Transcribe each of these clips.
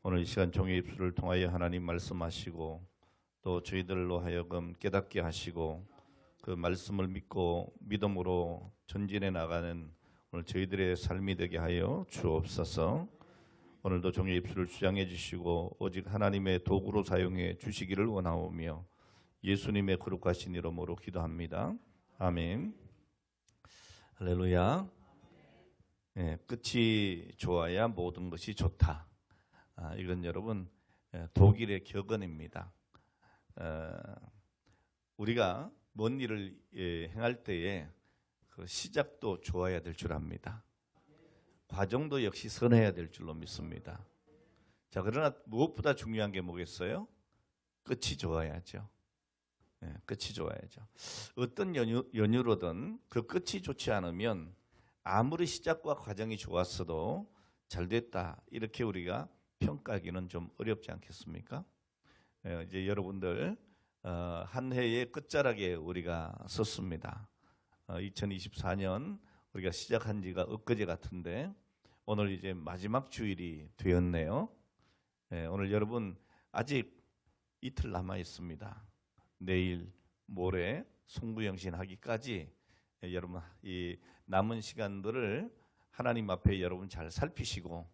오늘 이 시간 종의 입술을 통하여 하나님 말씀하시고 또 저희들로 하여금 깨닫게 하시고 그 말씀을 믿고 믿음으로 전진해 나가는 오늘 저희들의 삶이 되게 하여 주옵소서. 오늘도 종의 입술을 주장해 주시고 오직 하나님의 도구로 사용해 주시기를 원하오며 예수님의 거룩하신 이름으로 기도합니다. 아멘. 할렐루야. 네, 끝이 좋아야 모든 것이 좋다. 이건 여러분 독일의 격언입니다. 우리가 뭔 일을 행할 때에 그 시작도 좋아야 될 줄 압니다. 과정도 역시 선해야 될 줄로 믿습니다. 자, 그러나 무엇보다 중요한 게 뭐겠어요? 끝이 좋아야죠. 끝이 좋아야죠. 어떤 연유로든 그 끝이 좋지 않으면 아무리 시작과 과정이 좋았어도 잘 됐다 이렇게 우리가 평가하기는 좀 어렵지 않겠습니까? 이제 여러분들 한 해의 끝자락에 우리가 섰습니다. 2024년 우리가 시작한 지가 엊그제 같은데 오늘 이제 마지막 주일이 되었네요. 오늘 여러분 아직 이틀 남아 있습니다. 내일, 모레 송구영신 하기까지 여러분 이 남은 시간들을 하나님 앞에 여러분 잘 살피시고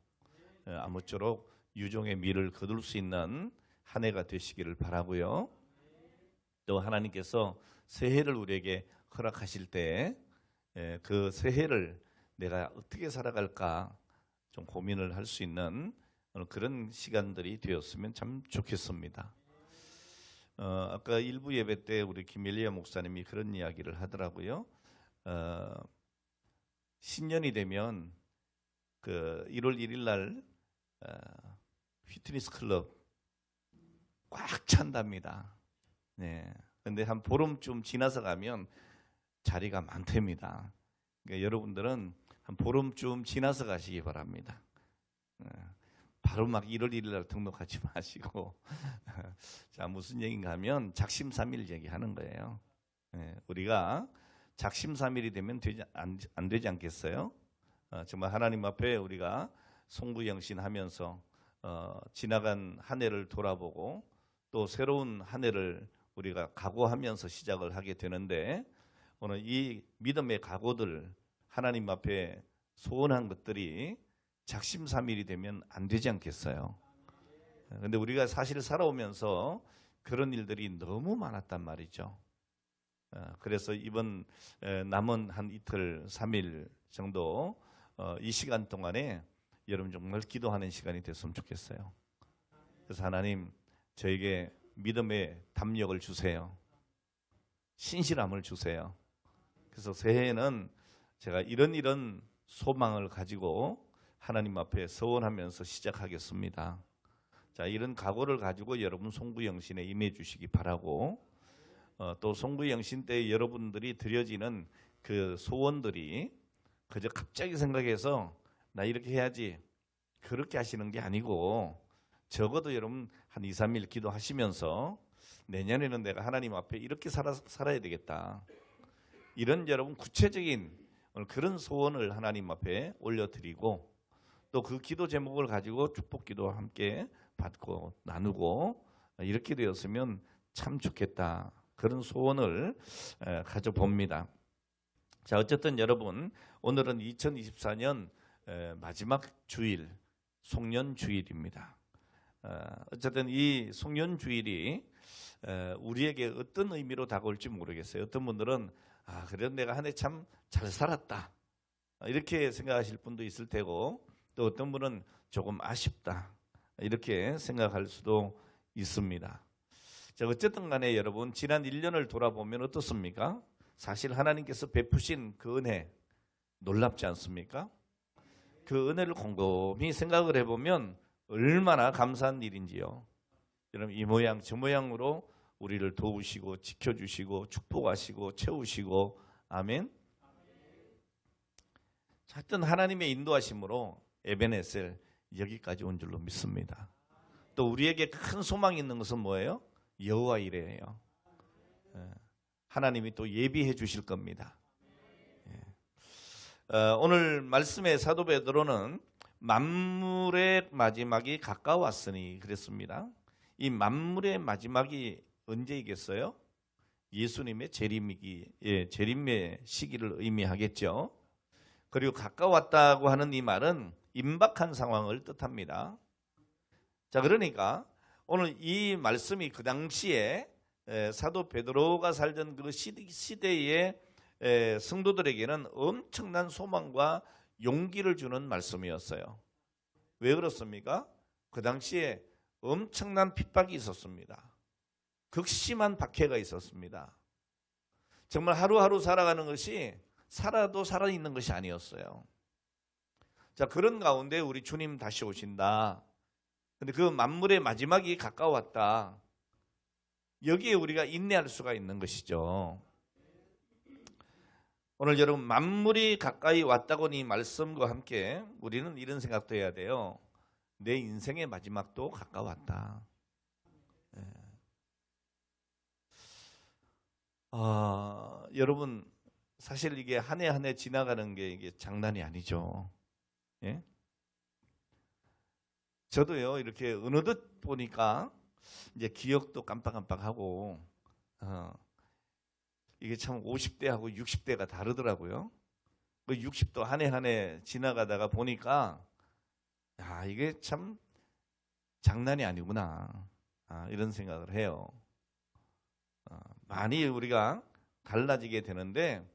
아무쪼록 유종의 미를 거둘 수 있는 한 해가 되시기를 바라고요. 또 하나님께서 새해를 우리에게 허락하실 때 그 새해를 내가 어떻게 살아갈까 좀 고민을 할 수 있는 그런 시간들이 되었으면 참 좋겠습니다. 아까 일부 예배 때 우리 김일리아 목사님이 그런 이야기를 하더라고요. 신년이 되면 그 1월 1일 날 피트니스 클럽 꽉 찬답니다. 네. 근데 한 보름쯤 지나서 가면 자리가 많답니다. 그러니까 여러분들은 한 보름쯤 지나서 가시기 바랍니다. 바로 막 1월 1일 날 등록하지 마시고 자, 무슨 얘기인가 하면 작심삼일 얘기하는 거예요. 우리가 작심삼일이 되면 안 되지 않겠어요? 정말 하나님 앞에 우리가 송구영신하면서 지나간 한 해를 돌아보고 또 새로운 한 해를 우리가 각오하면서 시작을 하게 되는데 오늘 이 믿음의 각오들 하나님 앞에 소원한 것들이 작심삼일이 되면 안 되지 않겠어요? 그런데 우리가 사실 살아오면서 그런 일들이 너무 많았단 말이죠. 그래서 이번 남은 한 이틀, 3일 정도 이 시간 동안에 여러분 정말 기도하는 시간이 됐으면 좋겠어요. 그래서 하나님 저에게 믿음의 담력을 주세요. 신실함을 주세요. 그래서 새해에는 제가 이런 소망을 가지고 하나님 앞에 서원하면서 시작하겠습니다. 자, 이런 각오를 가지고 여러분 송구영신에 임해 주시기 바라고 또 송구영신 때 여러분들이 드려지는 그 소원들이 그저 갑자기 생각해서 나 이렇게 해야지 그렇게 하시는 게 아니고 적어도 여러분 한 2, 3일 기도하시면서 내년에는 내가 하나님 앞에 이렇게 살아야 되겠다. 이런 여러분 구체적인 그런 소원을 하나님 앞에 올려드리고 또 그 기도 제목을 가지고 축복기도 함께 받고 나누고 이렇게 되었으면 참 좋겠다. 그런 소원을 가져봅니다. 자, 어쨌든 여러분 오늘은 2024년 마지막 주일 송년주일입니다. 어쨌든 이 송년주일이 우리에게 어떤 의미로 다가올지 모르겠어요. 어떤 분들은 그래도 내가 한 해 참 잘 살았다 이렇게 생각하실 분도 있을 테고 또 어떤 분은 조금 아쉽다 이렇게 생각할 수도 있습니다. 자, 어쨌든 간에 여러분 지난 1년을 돌아보면 어떻습니까? 사실 하나님께서 베푸신 그 은혜 놀랍지 않습니까? 그 은혜를 곰곰이 생각을 해보면 얼마나 감사한 일인지요. 여러분 이 모양 저 모양으로 우리를 도우시고 지켜주시고 축복하시고 채우시고 아멘. 하여튼 하나님의 인도하심으로 에베네셀 여기까지 온 줄로 믿습니다. 또 우리에게 큰 소망이 있는 것은 뭐예요? 여호와 이레예요. 하나님이 또 예비해 주실 겁니다. 오늘 말씀의 사도 베드로는 만물의 마지막이 가까웠으니 그랬습니다. 이 만물의 마지막이 언제이겠어요? 예수님의 재림의 시기를 의미하겠죠. 그리고 가까웠다고 하는 이 말은 임박한 상황을 뜻합니다. 자, 그러니까 오늘 이 말씀이 그 당시에 사도 베드로가 살던 그 시대의 성도들에게는 엄청난 소망과 용기를 주는 말씀이었어요. 왜 그렇습니까? 그 당시에 엄청난 핍박이 있었습니다. 극심한 박해가 있었습니다. 정말 하루하루 살아가는 것이 살아도 살아있는 것이 아니었어요. 자, 그런 가운데 우리 주님 다시 오신다. 근데 그 만물의 마지막이 가까웠다. 여기에 우리가 인내할 수가 있는 것이죠. 오늘 여러분 만물이 가까이 왔다고는 이 말씀과 함께 우리는 이런 생각도 해야 돼요. 내 인생의 마지막도 가까웠다. 여러분 사실 이게 한 해 한 해 지나가는 게 이게 장난이 아니죠. 예? 저도요 이렇게 어느덧 보니까 이제 기억도 깜빡깜빡하고 이게 참 50대하고 60대가 다르더라고요. 그 60도 한 해 한 해 지나가다가 보니까 야 이게 참 장난이 아니구나 이런 생각을 해요. 많이 우리가 달라지게 되는데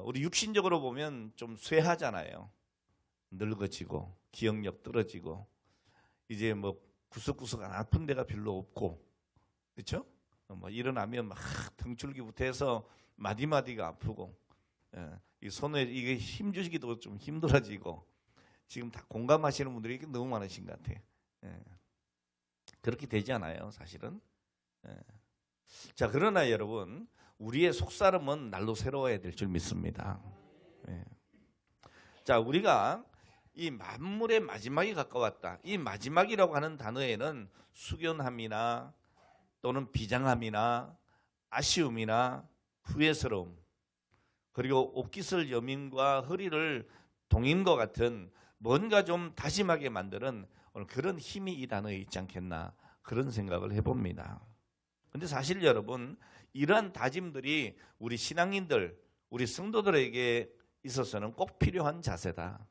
우리 육신적으로 보면 좀 쇠하잖아요. 늙어지고 기억력 떨어지고 이제 뭐 구석구석 아픈 데가 별로 없고 그렇죠? 뭐 일어나면 막 등줄기부터 해서 마디마디가 아프고 이 손에 이게 힘주기도 좀 힘들어지고 지금 다 공감하시는 분들이 너무 많으신 것 같아요. 그렇게 되지 않아요, 사실은. 자, 그러나 여러분 우리의 속사람은 날로 새로워야 될 줄 믿습니다. 자, 우리가 이 만물의 마지막이 가까웠다. 이 마지막이라고 하는 단어에는 숙연함이나 또는 비장함이나 아쉬움이나 후회스러움 그리고 옷깃을 여민과 허리를 동인것 같은 뭔가 좀 다짐하게 만드는 그런 힘이 이 단어에 있지 않겠나 그런 생각을 해봅니다. 근데 사실 여러분 이러한 다짐들이 우리 신앙인들 우리 성도들에게 있어서는 꼭 필요한 자세다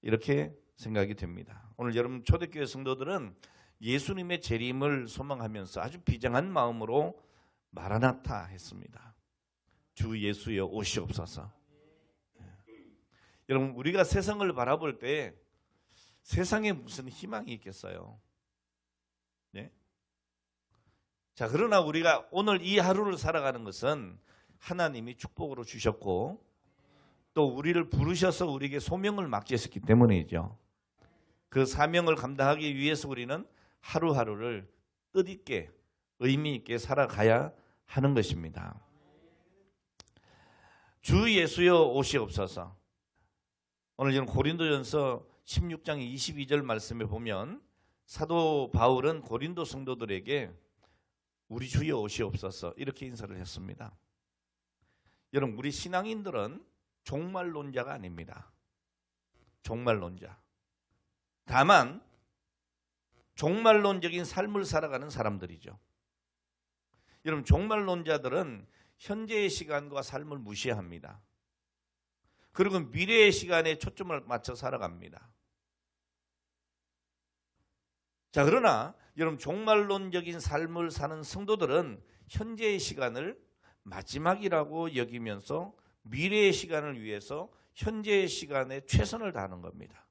이렇게 생각이 됩니다. 오늘 여러분 초대교회 성도들은 예수님의 재림을 소망하면서 아주 비장한 마음으로 마라나타 했습니다. 주 예수여 오시옵소서. 여러분 우리가 세상을 바라볼 때 세상에 무슨 희망이 있겠어요? 네? 자, 그러나 우리가 오늘 이 하루를 살아가는 것은 하나님이 축복으로 주셨고 또 우리를 부르셔서 우리에게 소명을 맡기셨기 때문이죠. 그 사명을 감당하기 위해서 우리는 하루하루를 뜻있게 의미 있게 살아가야 하는 것입니다. 주 예수여 오시옵소서. 오늘 지금 고린도전서 16장 22절 말씀에 보면 사도 바울은 고린도 성도들에게 우리 주여 오시옵소서 이렇게 인사를 했습니다. 여러분 우리 신앙인들은 종말론자가 아닙니다. 종말론자. 다만 종말론적인 삶을 살아가는 사람들이죠. 여러분 종말론자들은 현재의 시간과 삶을 무시합니다. 그리고 미래의 시간에 초점을 맞춰 살아갑니다. 자, 그러나 여러분 종말론적인 삶을 사는 성도들은 현재의 시간을 마지막이라고 여기면서 미래의 시간을 위해서 현재의 시간에 최선을 다하는 겁니다.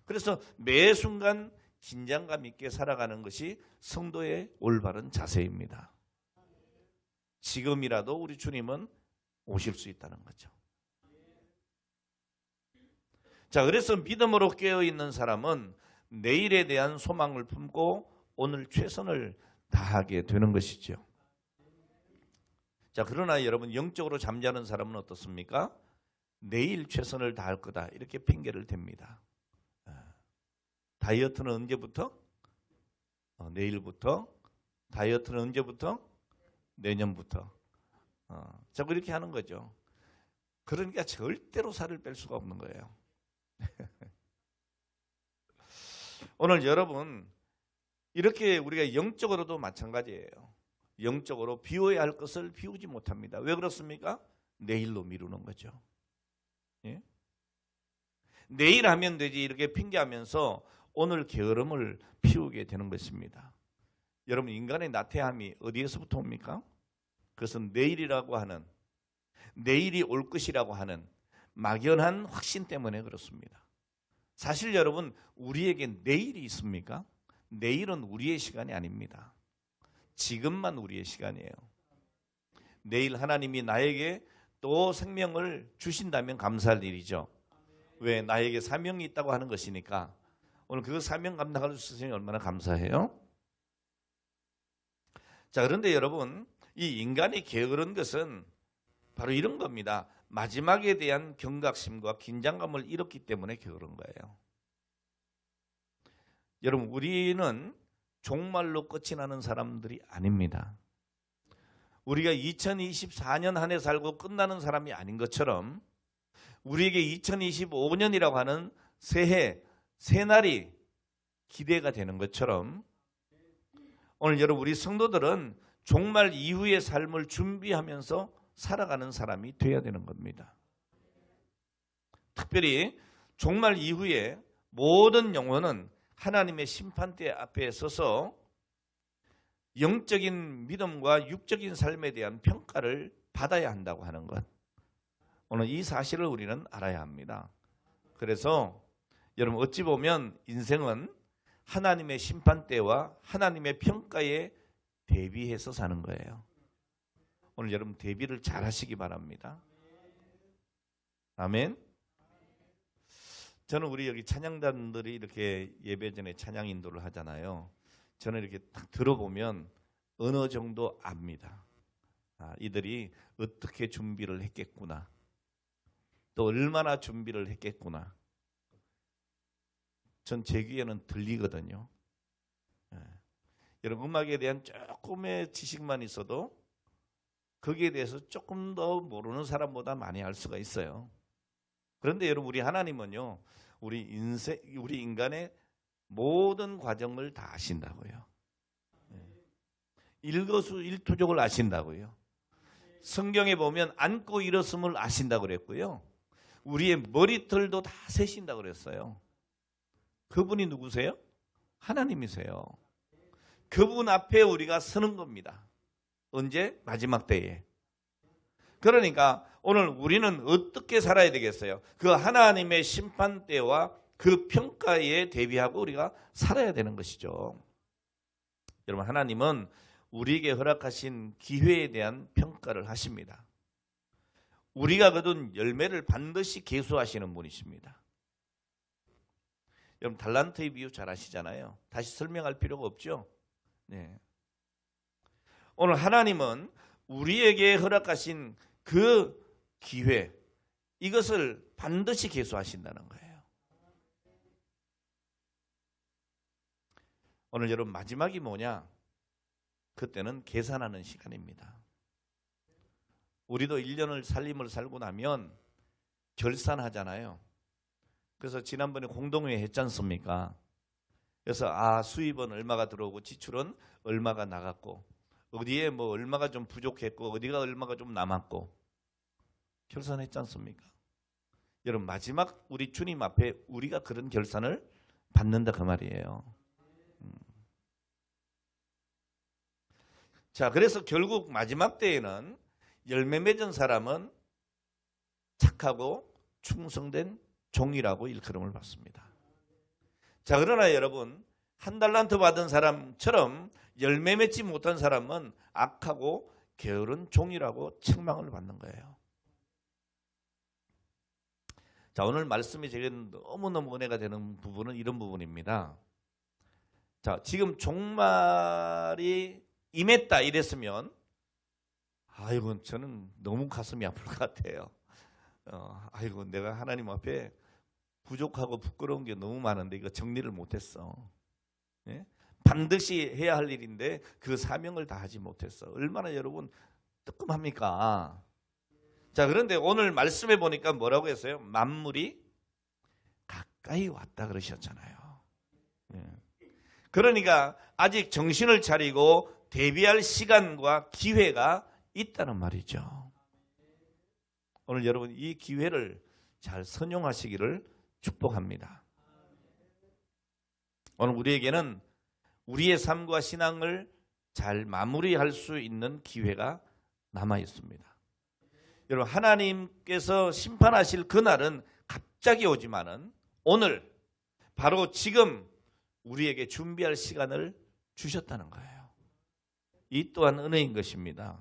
그래서 매 순간 긴장감 있게 살아가는 것이 성도의 올바른 자세입니다. 지금이라도 우리 주님은 오실 수 있다는 거죠. 자, 그래서 믿음으로 깨어있는 사람은 내일에 대한 소망을 품고 오늘 최선을 다하게 되는 것이죠. 자, 그러나 여러분 영적으로 잠자는 사람은 어떻습니까? 내일 최선을 다할 거다 이렇게 핑계를 댑니다. 다이어트는 언제부터? 내일부터. 다이어트는 언제부터? 내년부터. 자꾸 이렇게 하는 거죠. 그러니까 절대로 살을 뺄 수가 없는 거예요. 오늘 여러분 이렇게 우리가 영적으로도 마찬가지예요. 영적으로 비워야 할 것을 비우지 못합니다. 왜 그렇습니까? 내일로 미루는 거죠. 예? 내일 하면 되지 이렇게 핑계하면서 오늘 게으름을 피우게 되는 것입니다. 여러분 인간의 나태함이 어디에서부터 옵니까? 그것은 내일이라고 하는, 내일이 올 것이라고 하는 막연한 확신 때문에 그렇습니다. 사실 여러분 우리에게 내일이 있습니까? 내일은 우리의 시간이 아닙니다. 지금만 우리의 시간이에요. 내일 하나님이 나에게 또 생명을 주신다면 감사할 일이죠. 왜? 나에게 사명이 있다고 하는 것이니까 오늘 그 사명 감당할 수 있으니 얼마나 감사해요. 자, 그런데 여러분 이 인간이 게으른 것은 바로 이런 겁니다. 마지막에 대한 경각심과 긴장감을 잃었기 때문에 게으른 거예요. 여러분 우리는 종말로 끝이 나는 사람들이 아닙니다. 우리가 2024년 한 해 살고 끝나는 사람이 아닌 것처럼 우리에게 2025년이라고 하는 새해, 새날이 기대가 되는 것처럼 오늘 여러분 우리 성도들은 종말 이후의 삶을 준비하면서 살아가는 사람이 되어야 되는 겁니다. 특별히 종말 이후에 모든 영혼은 하나님의 심판대 앞에 서서 영적인 믿음과 육적인 삶에 대한 평가를 받아야 한다고 하는 것. 오늘 이 사실을 우리는 알아야 합니다. 그래서 여러분 어찌 보면 인생은 하나님의 심판대와 하나님의 평가에 대비해서 사는 거예요. 오늘 여러분 대비를 잘 하시기 바랍니다. 아멘. 저는 우리 여기 찬양단들이 이렇게 예배 전에 찬양 인도를 하잖아요. 저는 이렇게 딱 들어보면 어느 정도 압니다. 이들이 어떻게 준비를 했겠구나. 또 얼마나 준비를 했겠구나. 전 제 귀에는 들리거든요. 여러분 음악에 대한 조금의 지식만 있어도 거기에 대해서 조금 더 모르는 사람보다 많이 알 수가 있어요. 그런데 여러분 우리 하나님은요. 우리 인간의 모든 과정을 다 아신다고요. 일거수일투족을 아신다고요. 성경에 보면 앉고 일었음을 아신다고 그랬고요. 우리의 머리털도 다 세신다고 그랬어요. 그분이 누구세요? 하나님이세요. 그분 앞에 우리가 서는 겁니다. 언제? 마지막 때에. 그러니까 오늘 우리는 어떻게 살아야 되겠어요? 그 하나님의 심판대와 그 평가에 대비하고 우리가 살아야 되는 것이죠. 여러분 하나님은 우리에게 허락하신 기회에 대한 평가를 하십니다. 우리가 거둔 열매를 반드시 계수하시는 분이십니다. 여러분 달란트의 비유 잘 아시잖아요. 다시 설명할 필요가 없죠. 네. 오늘 하나님은 우리에게 허락하신 그 기회, 이것을 반드시 계수하신다는 거예요. 오늘 여러분 마지막이 뭐냐? 그때는 계산하는 시간입니다. 우리도 1년을 살림을 살고 나면 결산하잖아요. 그래서 지난번에 공동회 했지 않습니까? 그래서 수입은 얼마가 들어오고 지출은 얼마가 나갔고 어디에 뭐 얼마가 좀 부족했고 어디가 얼마가 좀 남았고 결산했지 않습니까? 여러분 마지막 우리 주님 앞에 우리가 그런 결산을 받는다 그 말이에요. 자, 그래서 결국 마지막 때에는 열매 맺은 사람은 착하고 충성된 종이라고 일컬음을 받습니다. 자, 그러나 여러분 한 달란트 받은 사람처럼 열매 맺지 못한 사람은 악하고 게으른 종이라고 책망을 받는 거예요. 자, 오늘 말씀이 제게 너무너무 은혜가 되는 부분은 이런 부분입니다. 자, 지금 종말이 임했다 이랬으면 아이고 저는 너무 가슴이 아플 것 같아요. 아이고 내가 하나님 앞에 부족하고 부끄러운 게 너무 많은데 이거 정리를 못했어. 예? 반드시 해야 할 일인데 그 사명을 다하지 못했어. 얼마나 여러분 뜨끔합니까? 자, 그런데 오늘 말씀해 보니까 뭐라고 했어요? 만물이 가까이 왔다 그러셨잖아요. 예. 그러니까 아직 정신을 차리고 대비할 시간과 기회가 있다는 말이죠. 오늘 여러분 이 기회를 잘 선용하시기를 축복합니다. 오늘 우리에게는 우리의 삶과 신앙을 잘 마무리할 수 있는 기회가 남아 있습니다. 여러분 하나님께서 심판하실 그날은 갑자기 오지만은 오늘 바로 지금 우리에게 준비할 시간을 주셨다는 거예요. 이 또한 은혜인 것입니다.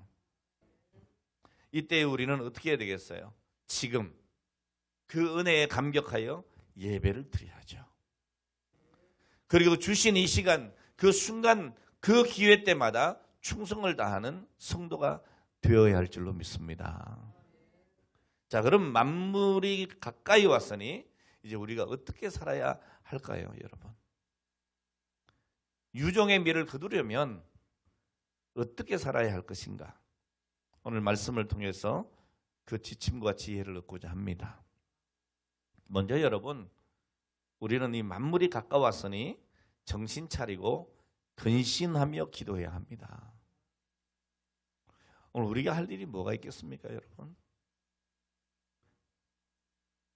이때 우리는 어떻게 해야 되겠어요? 지금 그 은혜에 감격하여 예배를 드려야죠. 그리고 주신 이 시간, 그 순간, 그 기회 때마다 충성을 다하는 성도가 되어야 할 줄로 믿습니다. 자, 그럼 만물이 가까이 왔으니 이제 우리가 어떻게 살아야 할까요, 여러분? 유종의 미를 거두려면 어떻게 살아야 할 것인가? 오늘 말씀을 통해서 그 지침과 지혜를 얻고자 합니다. 먼저 여러분, 우리는 이 만물이 가까웠으니 정신 차리고 근신하며 기도해야 합니다. 오늘 우리가 할 일이 뭐가 있겠습니까, 여러분?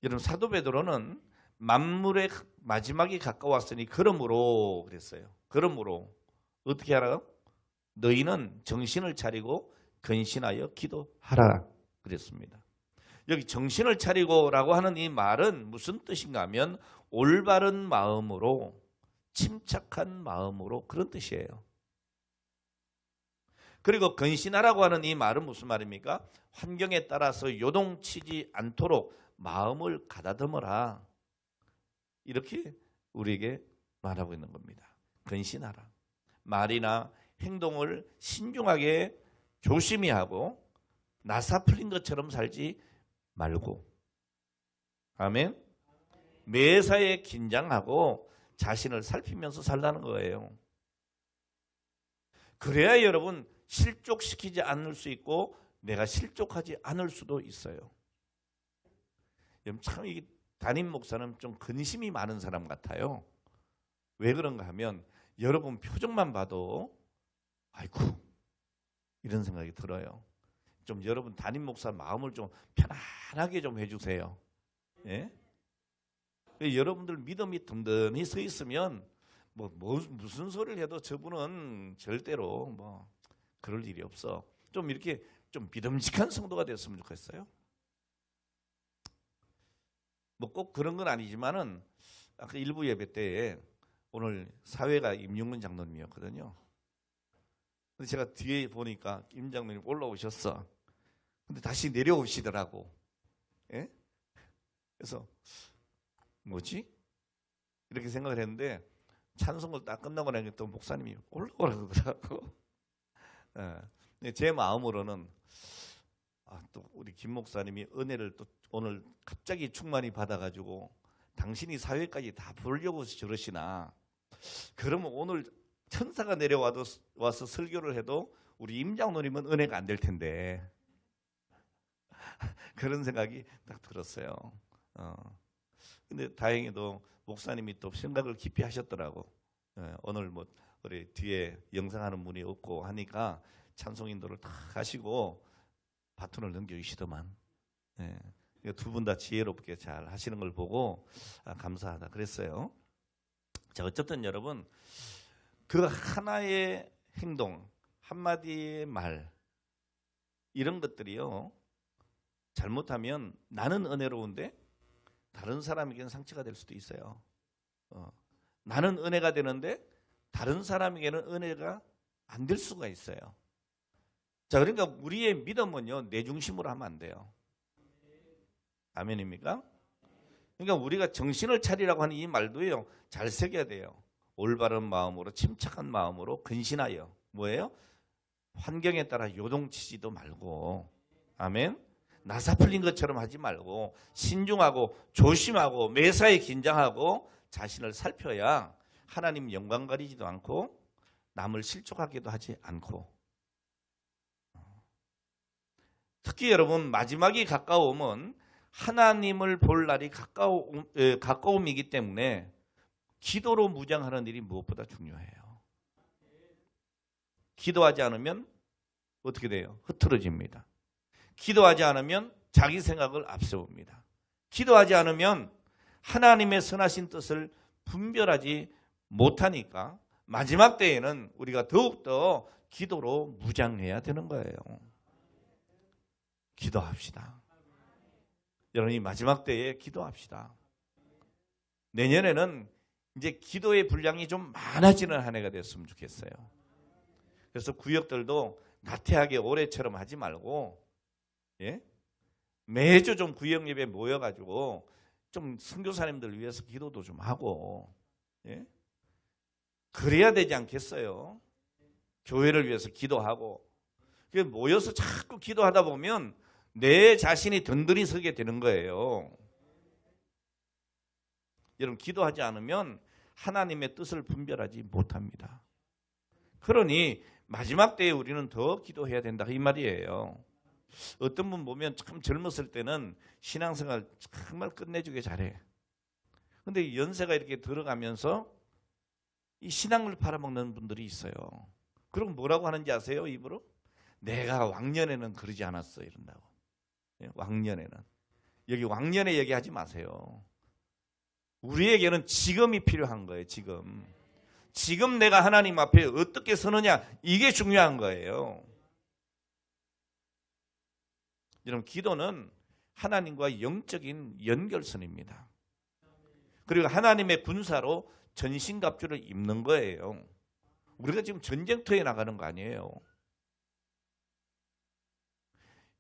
여러분 사도 베드로는 만물의 마지막이 가까웠으니 그러므로 그랬어요. 그러므로 어떻게 하라고? 너희는 정신을 차리고 근신하여 기도하라 그랬습니다. 여기 정신을 차리고라고 하는 이 말은 무슨 뜻인가 하면 올바른 마음으로 침착한 마음으로 그런 뜻이에요. 그리고 근신하라고 하는 이 말은 무슨 말입니까? 환경에 따라서 요동치지 않도록 마음을 가다듬어라. 이렇게 우리에게 말하고 있는 겁니다. 근신하라. 말이나 행동을 신중하게 조심히 하고 나사 풀린 것처럼 살지 말고. 아멘. 매사에 긴장하고 자신을 살피면서 살라는 거예요. 그래야 여러분 실족시키지 않을 수 있고 내가 실족하지 않을 수도 있어요. 참 이 담임 목사는 좀 근심이 많은 사람 같아요. 왜 그런가 하면 여러분 표정만 봐도 아이고 이런 생각이 들어요. 좀 여러분 담임 목사 마음을 좀 편안하게 좀 해주세요. 예? 여러분들 믿음이 든든히 서 있으면 무슨 소리를 해도 저분은 절대로 뭐 그럴 일이 없어. 좀 이렇게 좀 믿음직한 성도가 됐으면 좋겠어요. 뭐 꼭 그런 건 아니지만은 아까 일부 예배 때에 오늘 사회가 임용근 장로님이었거든요. 근데 제가 뒤에 보니까 임 장로님 올라오셨어. 근데 다시 내려오시더라고. 예? 그래서 뭐지? 이렇게 생각을 했는데 찬송을 딱 끝나고 나니까 또 목사님이 올라오라고 그러더라고. 예. 제 마음으로는 또 우리 김 목사님이 은혜를 또 오늘 갑자기 충만히 받아가지고 당신이 사회까지 다 부르려고 저러시나. 그러면 오늘 천사가 와서 설교를 해도 우리 임 장로님은 은혜가 안 될 텐데. 그런 생각이 딱 들었어요. 근데 다행히도 목사님이 또 생각을 깊이 하셨더라고. 오늘 뭐 우리 뒤에 영상하는 분이 없고 하니까 찬송 인도를 다 하시고 바톤을 넘겨주시더만. 두 분 다 지혜롭게 잘 하시는 걸 보고 감사하다 그랬어요. 자, 어쨌든 여러분 그 하나의 행동, 한마디의 말 이런 것들이요 잘못하면 나는 은혜로운데 다른 사람에게는 상처가 될 수도 있어요. 나는 은혜가 되는데 다른 사람에게는 은혜가 안 될 수가 있어요. 자, 그러니까 우리의 믿음은요 내 중심으로 하면 안 돼요. 아멘입니까? 그러니까 우리가 정신을 차리라고 하는 이 말도요 잘 새겨야 돼요. 올바른 마음으로 침착한 마음으로 근신하여 뭐예요? 환경에 따라 요동치지도 말고 아멘. 나사 풀린 것처럼 하지 말고 신중하고 조심하고 매사에 긴장하고 자신을 살펴야 하나님 영광 가리지도 않고 남을 실족하기도 하지 않고. 특히 여러분 마지막이 가까우면 하나님을 볼 날이 가까움이기 때문에 기도로 무장하는 일이 무엇보다 중요해요. 기도하지 않으면 어떻게 돼요? 흐트러집니다. 기도하지 않으면 자기 생각을 앞세웁니다. 기도하지 않으면 하나님의 선하신 뜻을 분별하지 못하니까 마지막 때에는 우리가 더욱더 기도로 무장해야 되는 거예요. 기도합시다. 여러분, 이 마지막 때에 기도합시다. 내년에는 이제 기도의 분량이 좀 많아지는 한 해가 됐으면 좋겠어요. 그래서 구역들도 나태하게 올해처럼 하지 말고, 예? 매주 좀 구역 예배 모여가지고 좀 선교사님들 위해서 기도도 좀 하고, 예? 그래야 되지 않겠어요? 교회를 위해서 기도하고. 모여서 자꾸 기도하다 보면 내 자신이 든든히 서게 되는 거예요. 여러분, 기도하지 않으면 하나님의 뜻을 분별하지 못합니다. 그러니 마지막 때에 우리는 더 기도해야 된다, 이 말이에요. 어떤 분 보면 참 젊었을 때는 신앙생활 정말 끝내주게 잘해. 근데 연세가 이렇게 들어가면서 이 신앙을 팔아먹는 분들이 있어요. 그럼 뭐라고 하는지 아세요? 입으로? 내가 왕년에는 그러지 않았어, 이런다고. 왕년에는. 여기 왕년에 얘기하지 마세요. 우리에게는 지금이 필요한 거예요. 지금 내가 하나님 앞에 어떻게 서느냐, 이게 중요한 거예요. 여러분, 기도는 하나님과 영적인 연결선입니다. 그리고 하나님의 군사로 전신갑주를 입는 거예요. 우리가 지금 전쟁터에 나가는 거 아니에요.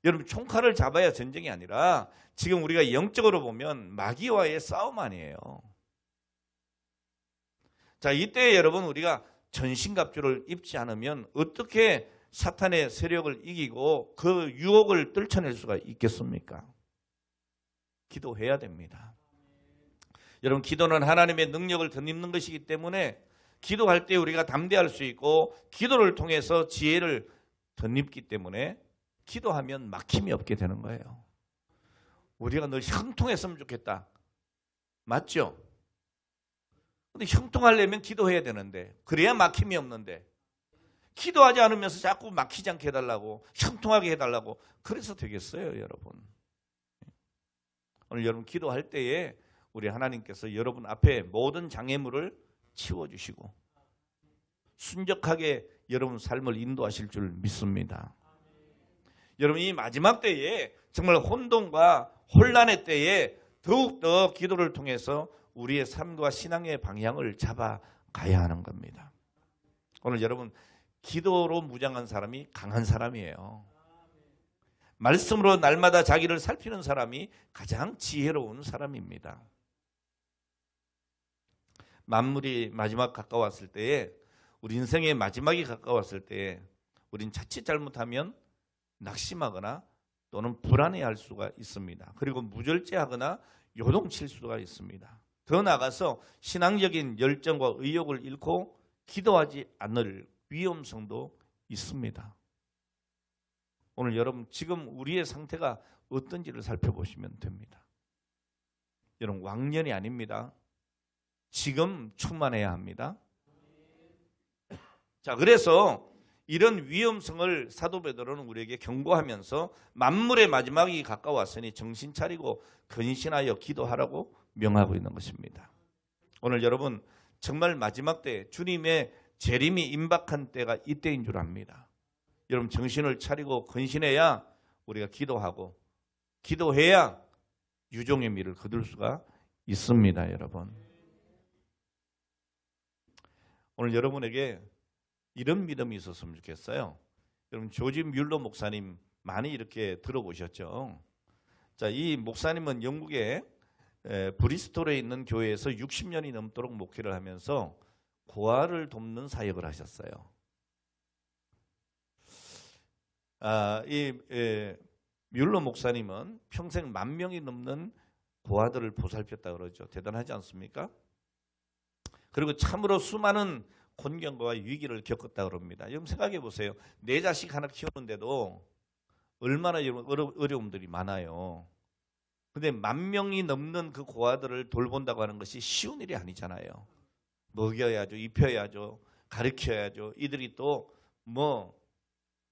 여러분, 총칼을 잡아야 전쟁이 아니라 지금 우리가 영적으로 보면 마귀와의 싸움 아니에요. 자, 이때 여러분, 우리가 전신갑주를 입지 않으면 어떻게 사탄의 세력을 이기고 그 유혹을 떨쳐낼 수가 있겠습니까? 기도해야 됩니다. 여러분, 기도는 하나님의 능력을 덧입는 것이기 때문에 기도할 때 우리가 담대할 수 있고 기도를 통해서 지혜를 덧입기 때문에 기도하면 막힘이 없게 되는 거예요. 우리가 늘 형통했으면 좋겠다. 맞죠? 근데 형통하려면 기도해야 되는데, 그래야 막힘이 없는데, 기도하지 않으면서 자꾸 막히지 않게 해달라고, 형통하게 해달라고, 그래서 되겠어요, 여러분. 오늘 여러분 기도할 때에 우리 하나님께서 여러분 앞에 모든 장애물을 치워주시고 순적하게 여러분 삶을 인도하실 줄 믿습니다. 여러분, 이 마지막 때에 정말 혼돈과 혼란의 때에 더욱더 기도를 통해서 우리의 삶과 신앙의 방향을 잡아가야 하는 겁니다. 오늘 여러분, 기도로 무장한 사람이 강한 사람이에요. 말씀으로 날마다 자기를 살피는 사람이 가장 지혜로운 사람입니다. 만물이 마지막 가까웠을 때에, 우리 인생의 마지막이 가까웠을 때에 우린 자칫 잘못하면 낙심하거나 또는 불안해할 수가 있습니다. 그리고 무절제하거나 요동칠 수가 있습니다. 더 나아가서 신앙적인 열정과 의욕을 잃고 기도하지 않을 위험성도 있습니다. 오늘 여러분, 지금 우리의 상태가 어떤지를 살펴보시면 됩니다. 여러분, 왕년이 아닙니다. 지금 충만해야 합니다. 자, 그래서 이런 위험성을 사도 베드로는 우리에게 경고하면서 만물의 마지막이 가까웠으니 정신 차리고 근신하여 기도하라고 명하고 있는 것입니다. 오늘 여러분, 정말 마지막 때 주님의 재림이 임박한 때가 이때인 줄 압니다. 여러분, 정신을 차리고 근신해야 우리가 기도하고 기도해야 유종의 미를 거둘 수가 있습니다. 여러분, 오늘 여러분에게 이런 믿음이 있었으면 좋겠어요. 여러분, 조지 뮬러 목사님 많이 이렇게 들어보셨죠? 자, 이 목사님은 영국의 브리스톨에 있는 교회에서 60년이 넘도록 목회를 하면서 고아를 돕는 사역을 하셨어요. 이 뮬러 목사님은 평생 10,000명이 넘는 고아들을 보살폈다 그러죠. 대단하지 않습니까? 그리고 참으로 수많은 곤경과 위기를 겪었다 그럽니다. 여러분 생각해 보세요. 내 자식 하나 키우는데도 얼마나 어려움들이 많아요. 근데 10,000명이 넘는 그 고아들을 돌본다고 하는 것이 쉬운 일이 아니잖아요. 먹여야죠, 입혀야죠, 가르쳐야죠. 이들이 또 뭐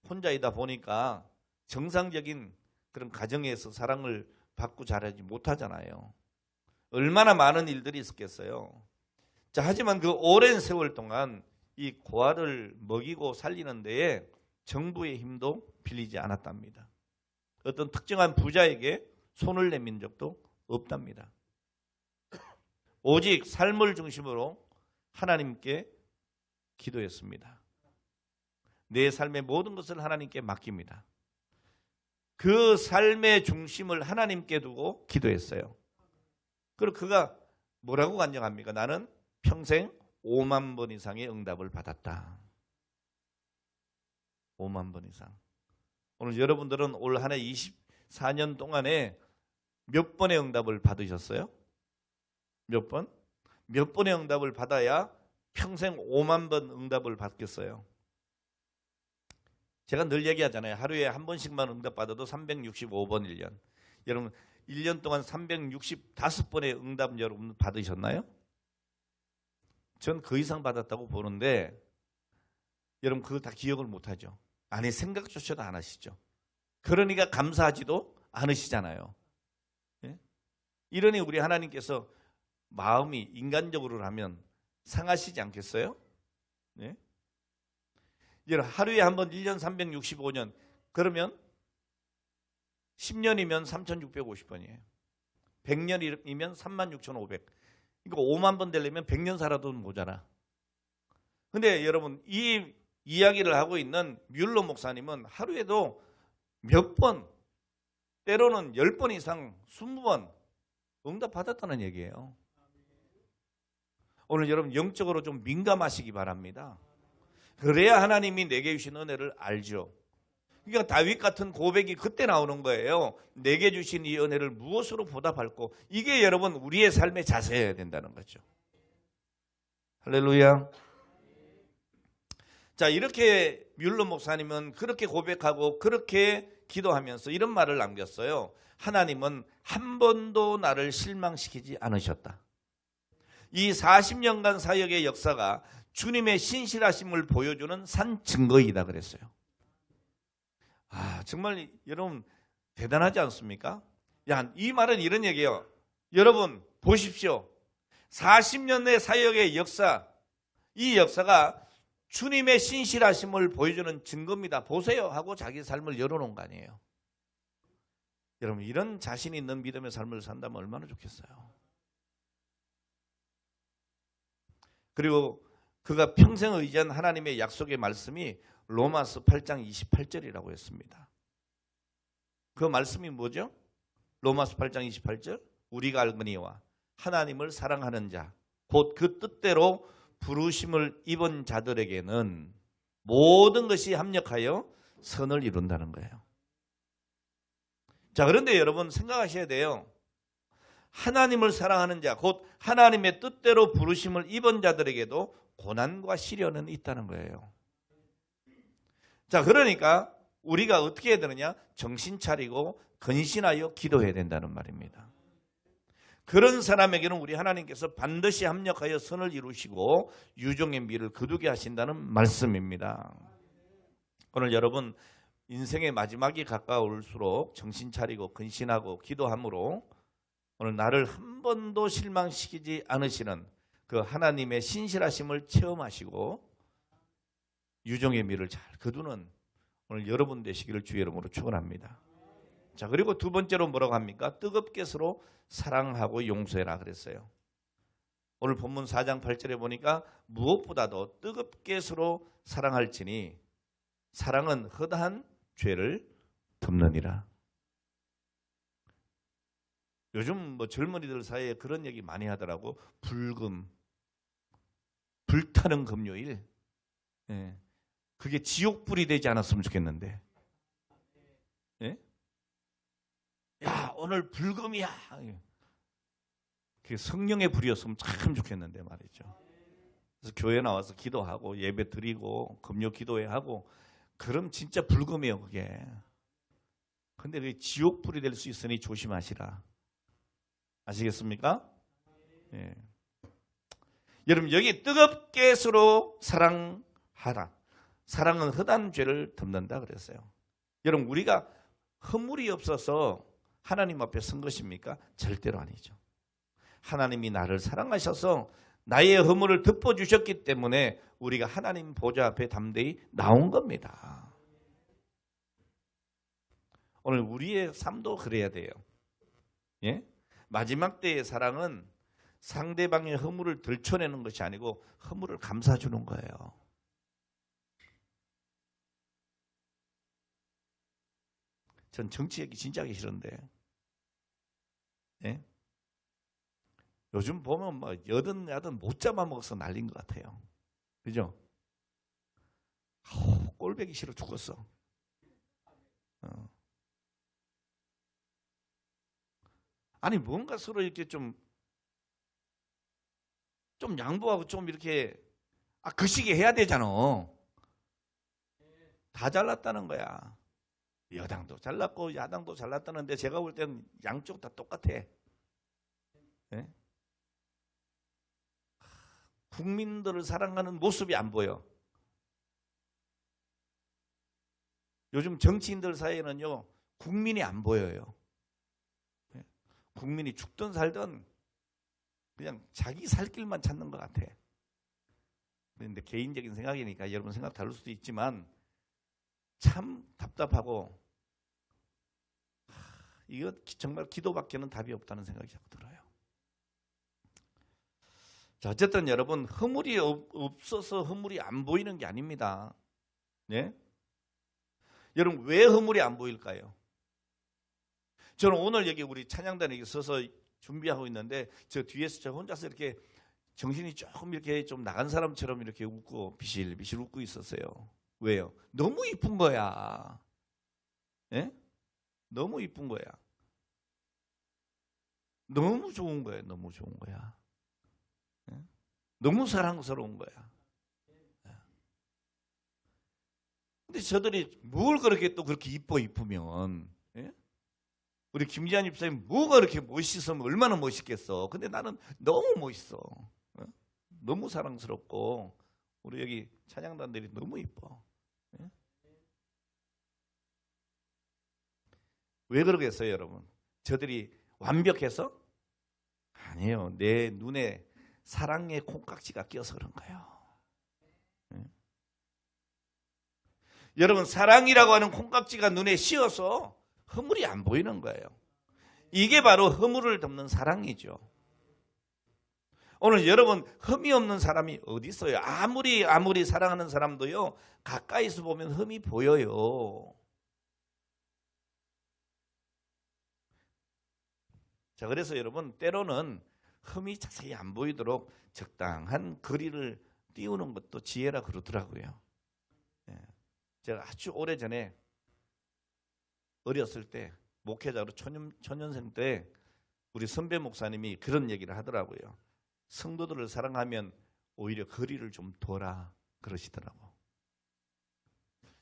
혼자이다 보니까 정상적인 그런 가정에서 사랑을 받고 자라지 못하잖아요. 얼마나 많은 일들이 있었겠어요. 자, 하지만 그 오랜 세월 동안 이 고아를 먹이고 살리는 데에 정부의 힘도 빌리지 않았답니다. 어떤 특정한 부자에게 손을 내민 적도 없답니다. 오직 삶을 중심으로 하나님께 기도했습니다. 내 삶의 모든 것을 하나님께 맡깁니다. 그 삶의 중심을 하나님께 두고 기도했어요. 그리고 그가 뭐라고 간증합니까? 나는 평생 5만 번 이상의 응답을 받았다. 5만 번 이상. 오늘 여러분들은 올 한 해 24년 동안에 몇 번의 응답을 받으셨어요? 몇 번? 몇 번의 응답을 받아야 평생 5만 번 응답을 받겠어요? 제가 늘 얘기하잖아요. 하루에 한 번씩만 응답받아도 365번 1년. 여러분 1년 동안 365번의 응답 여러분 받으셨나요? 전 그 이상 받았다고 보는데 여러분 그거 다 기억을 못하죠. 아니 생각조차도 안 하시죠. 그러니까 감사하지도 않으시잖아요. 예? 이러니 우리 하나님께서 마음이 인간적으로 하면 상하시지 않겠어요? 예? 여러분 하루에 한 번 1년 365년 그러면 10년이면 3,650번이에요. 100년이면 36,500. 이거 5만 번 되려면 100년 살아도 모자라. 근데 여러분 이 이야기를 하고 있는 뮬러 목사님은 하루에도 몇 번, 때로는 10번 이상 20번 응답 받았다는 얘기예요. 오늘 여러분 영적으로 좀 민감하시기 바랍니다. 그래야 하나님이 내게 주신 은혜를 알죠. 그러니까 다윗 같은 고백이 그때 나오는 거예요. 내게 주신 이 은혜를 무엇으로 보답할꼬. 이게 여러분 우리의 삶의 자세여야 된다는 거죠. 할렐루야. 자, 이렇게 뮬러 목사님은 그렇게 고백하고 그렇게 기도하면서 이런 말을 남겼어요. 하나님은 한 번도 나를 실망시키지 않으셨다. 이 40년간 사역의 역사가 주님의 신실하심을 보여주는 산 증거이다 그랬어요. 정말 여러분 대단하지 않습니까? 이 말은 이런 얘기예요. 여러분 보십시오. 40년의 사역의 역사, 이 역사가 주님의 신실하심을 보여주는 증거입니다. 보세요 하고 자기 삶을 열어놓은 거 아니에요. 여러분 이런 자신 있는 믿음의 삶을 산다면 얼마나 좋겠어요. 그리고 그가 평생 의지한 하나님의 약속의 말씀이 로마서 8장 28절이라고 했습니다. 그 말씀이 뭐죠? 로마서 8장 28절 우리가 알거니와 하나님을 사랑하는 자 곧 그 뜻대로 부르심을 입은 자들에게는 모든 것이 합력하여 선을 이룬다는 거예요. 자, 그런데 여러분 생각하셔야 돼요. 하나님을 사랑하는 자 곧 하나님의 뜻대로 부르심을 입은 자들에게도 고난과 시련은 있다는 거예요. 자, 그러니까 우리가 어떻게 해야 되느냐? 정신 차리고 근신하여 기도해야 된다는 말입니다. 그런 사람에게는 우리 하나님께서 반드시 합력하여 선을 이루시고 유종의 미를 거두게 하신다는 말씀입니다. 오늘 여러분 인생의 마지막이 가까울수록 정신 차리고 근신하고 기도함으로 오늘 나를 한 번도 실망시키지 않으시는 그 하나님의 신실하심을 체험하시고 유종의 미를 잘 거두는 오늘 여러분 되시기를 주의 이름으로 축원합니다. 자, 그리고 두 번째로 뭐라고 합니까? 뜨겁게 서로 사랑하고 용서해라 그랬어요. 오늘 본문 4장 8절에 보니까 무엇보다도 뜨겁게 서로 사랑할지니 사랑은 허다한 죄를 덮느니라. 요즘 뭐 젊은이들 사이에 그런 얘기 많이 하더라고. 불금, 불타는 금요일. 예. 그게 지옥불이 되지 않았으면 좋겠는데. 예? 야, 오늘 불금이야. 그게 성령의 불이었으면 참 좋겠는데 말이죠. 그래서 교회 나와서 기도하고 예배 드리고 금요 기도회 하고 그럼 진짜 불금이에요 그게. 근데 그게 지옥불이 될 수 있으니 조심하시라. 아시겠습니까? 예. 여러분 여기 뜨겁게 서로 사랑하라. 사랑은 헛한 죄를 덮는다 그랬어요. 여러분 우리가 허물이 없어서 하나님 앞에 선 것입니까? 절대로 아니죠. 하나님이 나를 사랑하셔서 나의 허물을 덮어주셨기 때문에 우리가 하나님 보좌 앞에 담대히 나온 겁니다. 오늘 우리의 삶도 그래야 돼요. 예? 마지막 때의 사랑은 상대방의 허물을 들춰내는 것이 아니고 허물을 감싸주는 거예요. 전 정치 얘기 진짜 하기 싫은데, 예? 요즘 보면 뭐 여든 야든 못 잡아먹어서 난린 것 같아요. 그죠? 꼴배기 싫어 죽었어. 아니 뭔가 서로 이렇게 좀 양보하고 좀 이렇게 그 시기에 해야 되잖아. 다 잘났다는 거야. 여당도 잘났고 야당도 잘났다는데 제가 볼 때는 양쪽 다 똑같아. 네? 국민들을 사랑하는 모습이 안 보여. 요즘 정치인들 사이에는요 국민이 안 보여요. 네? 국민이 죽든 살든 그냥 자기 살 길만 찾는 것 같아. 그런데 개인적인 생각이니까 여러분 생각 다를 수도 있지만 참 답답하고 이거 정말 기도밖에는 답이 없다는 생각이 자꾸 들어요. 자, 어쨌든 여러분 허물이 없어서 허물이 안 보이는 게 아닙니다. 네? 여러분 왜 허물이 안 보일까요? 저는 오늘 여기 우리 찬양단에 서서 준비하고 있는데 저 뒤에서 저 혼자서 이렇게 정신이 조금 이렇게 좀 나간 사람처럼 이렇게 웃고 비실비실 웃고 있었어요. 왜요? 너무 이쁜 거야. 예? 너무 이쁜 거야. 너무 좋은 거야. 너무 좋은 거야. 예? 너무 사랑스러운 거야. 근데 저들이 뭘 그렇게 또 그렇게 이쁘면 예? 우리 김지한 집사님 뭐가 그렇게 멋있으면 얼마나 멋있겠어. 근데 나는 너무 멋있어. 예? 너무 사랑스럽고 우리 여기 찬양단들이 너무 이뻐. 예? 왜 그러겠어요 여러분? 저들이 완벽해서? 아니에요. 내 눈에 사랑의 콩깍지가 껴서 그런 거예요. 예? 여러분 사랑이라고 하는 콩깍지가 눈에 씌어서 허물이 안 보이는 거예요. 이게 바로 허물을 덮는 사랑이죠. 오늘 여러분 흠이 없는 사람이 어디 있어요? 아무리 사랑하는 사람도요 가까이서 보면 흠이 보여요. 자, 그래서 여러분 때로는 흠이 자세히 안 보이도록 적당한 거리를 띄우는 것도 지혜라 그러더라고요. 예. 제가 아주 오래전에 어렸을 때 목회자로 초년생 때 우리 선배 목사님이 그런 얘기를 하더라고요. 성도들을 사랑하면 오히려 거리를 좀 둬라 그러시더라고.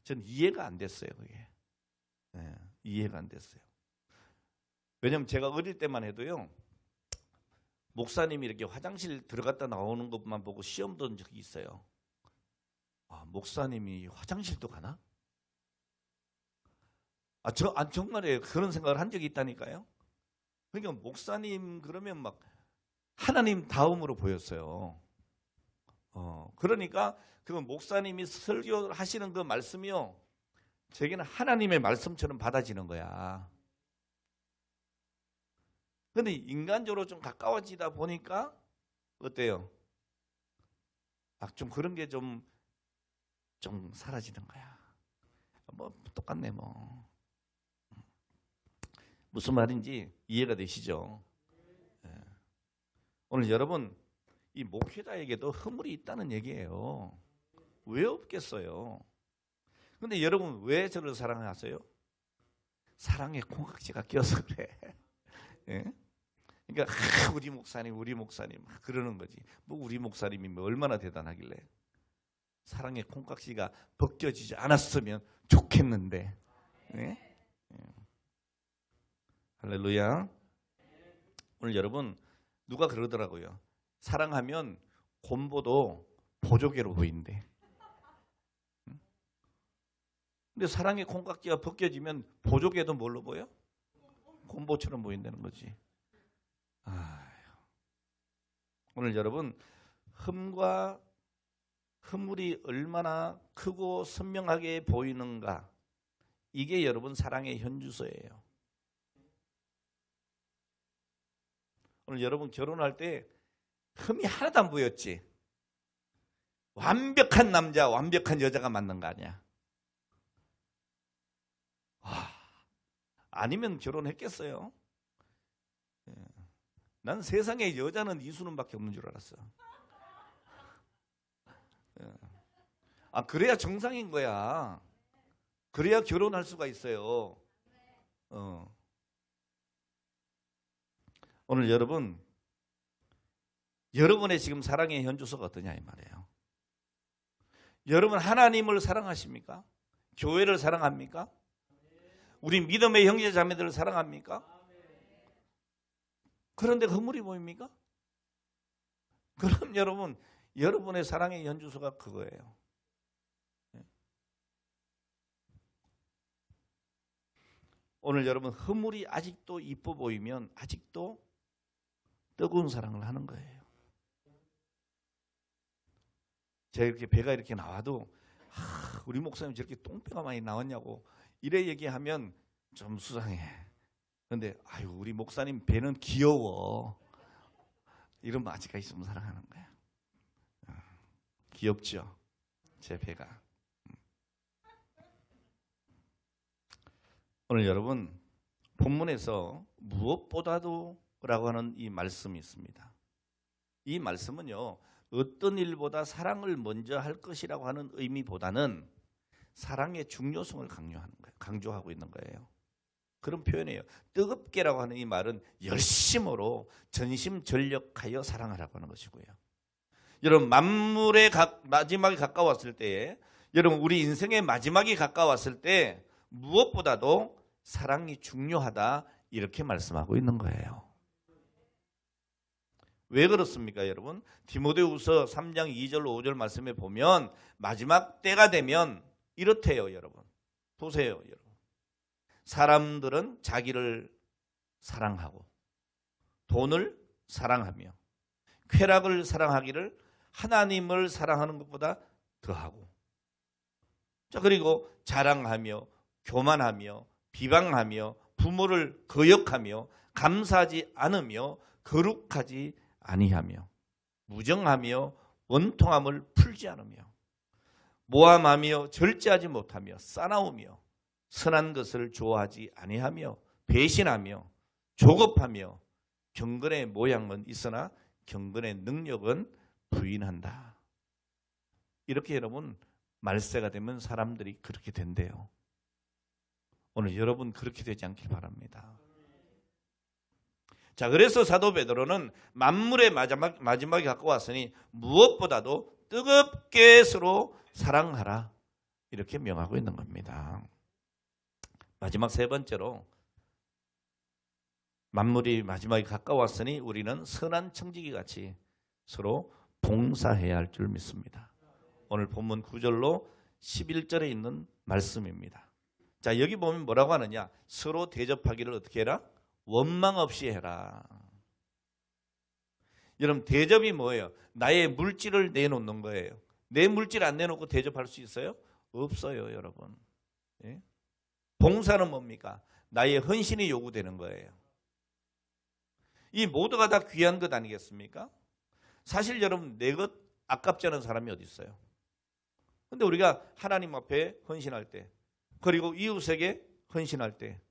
전 이해가 안 됐어요. 그게. 네, 이해가 안 됐어요. 왜냐하면 제가 어릴 때만 해도요. 목사님이 이렇게 화장실 들어갔다 나오는 것만 보고 시험 본 적이 있어요. 목사님이 화장실도 가나? 정말에 그런 생각을 한 적이 있다니까요. 그러니까 목사님 그러면 막 하나님 다음으로 보였어요. 그러니까 그 목사님이 설교하시는 그 말씀이요. 제게는 하나님의 말씀처럼 받아지는 거야. 근데 인간적으로 좀 가까워지다 보니까 어때요? 좀 그런 게 좀 사라지는 거야. 뭐 똑같네 뭐. 무슨 말인지 이해가 되시죠? 오늘 여러분 이 목회자에게도 허물이 있다는 얘기예요. 왜 없겠어요? 근데 여러분 왜 저를 사랑하세요? 사랑의 콩깍지가 껴서 그래. 예? 그러니까 우리 목사님 그러는 거지. 뭐 우리 목사님이 얼마나 대단하길래. 사랑의 콩깍지가 벗겨지지 않았으면 좋겠는데. 예? 할렐루야. 오늘 여러분 누가 그러더라고요. 사랑하면 곰보도 보조개로 보인대. 근데 사랑의 콩깍지가 벗겨지면 보조개도 뭘로 보여? 곰보처럼 보인다는 거지. 오늘 여러분 흠과 흐물이 얼마나 크고 선명하게 보이는가, 이게 여러분 사랑의 현주소예요. 오늘 여러분 결혼할 때 흠이 하나도 안 보였지? 완벽한 남자, 완벽한 여자가 맞는 거 아니야? 아니면 결혼했겠어요? 난 세상에 여자는 이수는밖에 없는 줄 알았어. 그래야 정상인 거야. 그래야 결혼할 수가 있어요. 오늘 여러분의 지금 사랑의 현주소가 어떠냐 이 말이에요. 여러분 하나님을 사랑하십니까? 교회를 사랑합니까? 우리 믿음의 형제 자매들을 사랑합니까? 그런데 허물이 보입니까? 그럼 여러분, 여러분의 사랑의 현주소가 그거예요. 오늘 여러분 허물이 아직도 이뻐 보이면 아직도 뜨거운 사랑을 하는 거예요. 제가 이렇게 배가 이렇게 나와도 우리 목사님 저렇게 똥배가 많이 나왔냐고 이래 얘기하면 좀 수상해. 그런데 우리 목사님 배는 귀여워. 이러면 아직까지 있으면 사랑하는 거야. 귀엽죠? 제 배가. 오늘 여러분 본문에서 무엇보다도 라고 하는 이 말씀이 있습니다. 이 말씀은요, 어떤 일보다 사랑을 먼저 할 것이라고 하는 의미보다는 사랑의 중요성을 강조하고 있는 거예요. 그런 표현이에요. 뜨겁게라고 하는 이 말은 열심으로 전심전력하여 사랑하라고 하는 것이고요. 여러분 만물의 마지막이 가까웠을 때에, 여러분 우리 인생의 마지막이 가까웠을 때 무엇보다도 사랑이 중요하다, 이렇게 말씀하고 있는 거예요. 왜 그렇습니까 여러분? 디모데후서 3장 2절 5절 말씀에 보면 마지막 때가 되면 이렇대요 여러분. 보세요 여러분. 사람들은 자기를 사랑하고 돈을 사랑하며 쾌락을 사랑하기를 하나님을 사랑하는 것보다 더하고, 자 그리고 자랑하며 교만하며 비방하며 부모를 거역하며 감사하지 않으며 거룩하지 아니하며 무정하며 원통함을 풀지 않으며 모함하며 절제하지 못하며 싸나우며 선한 것을 좋아하지 아니하며 배신하며 조급하며 경건의 모양은 있으나 경건의 능력은 부인한다. 이렇게 여러분 말세가 되면 사람들이 그렇게 된대요. 오늘 여러분 그렇게 되지 않길 바랍니다. 자, 그래서 사도 베드로는 만물의 마지막이 가까웠으니 무엇보다도 뜨겁게 서로 사랑하라, 이렇게 명하고 있는 겁니다. 마지막 세 번째로, 만물이 마지막이 가까웠으니 우리는 선한 청지기 같이 서로 봉사해야 할 줄 믿습니다. 오늘 본문 9절로 11절에 있는 말씀입니다. 자, 여기 보면 뭐라고 하느냐? 서로 대접하기를 어떻게 해라? 원망 없이 해라. 여러분 대접이 뭐예요? 나의 물질을 내놓는 거예요. 내 물질 안 내놓고 대접할 수 있어요? 없어요 여러분. 예? 봉사는 뭡니까? 나의 헌신이 요구되는 거예요. 이 모두가 다 귀한 것 아니겠습니까? 사실 여러분 내 것 아깝지 않은 사람이 어디 있어요? 근데 우리가 하나님 앞에 헌신할 때, 그리고 이웃에게 헌신할 때,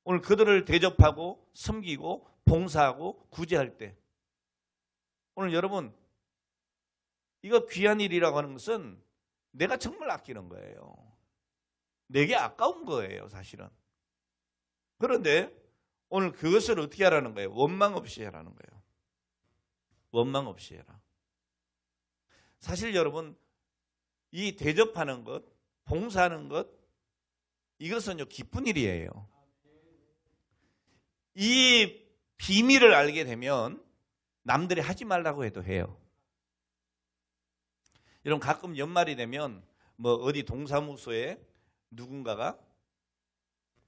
오늘 그들을 대접하고 섬기고 봉사하고 구제할 때, 오늘 여러분 이거 귀한 일이라고 하는 것은 내가 정말 아끼는 거예요. 내게 아까운 거예요 사실은. 그런데 오늘 그것을 어떻게 하라는 거예요? 원망 없이 하라는 거예요. 원망 없이 해라. 사실 여러분 이 대접하는 것, 봉사하는 것, 이것은요 기쁜 일이에요. 이 비밀을 알게 되면 남들이 하지 말라고 해도 해요. 여러분 가끔 연말이 되면 뭐 어디 동사무소에 누군가가